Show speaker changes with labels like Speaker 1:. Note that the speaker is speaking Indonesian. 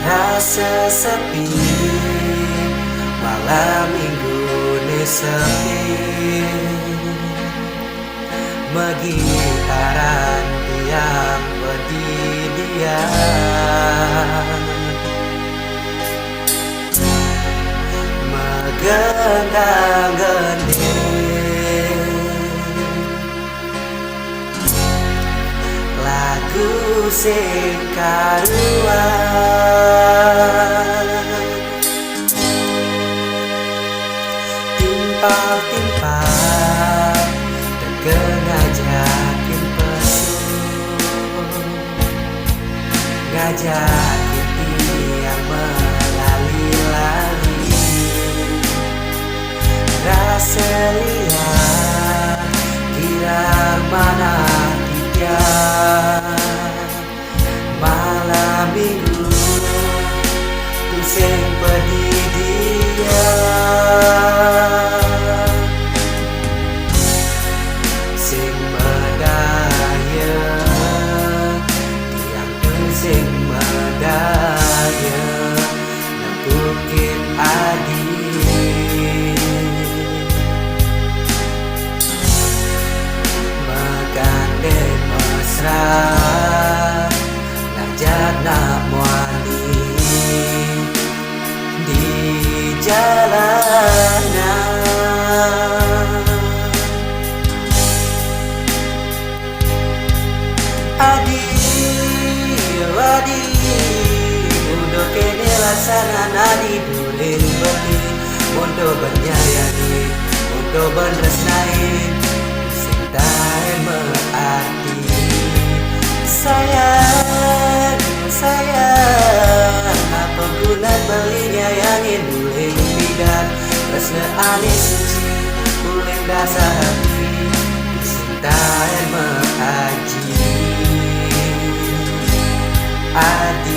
Speaker 1: Rasa sepi malam minggu ni sepi, megitaran tiang bedidian, megendang gending lagu sing karuan, timpal-timpal tegeng ngajakin pesu, ngajakin tiang melali-lali, rasa liat kira mana tidak malam minggu tu sing bedidian, sing medaya tiang tu sing medaya nempukin adi megandeng mesra ngajak nak muani di jalanan. Adi, adi, mundo kene laksana nadi durin beli, mundo bernyanyi, mundo berresnai, cintai berarti. Sayang, sayang, apa guna belinya yang induling bidan, resna anis suci, uling dasar hati, cintai mengaji. Adi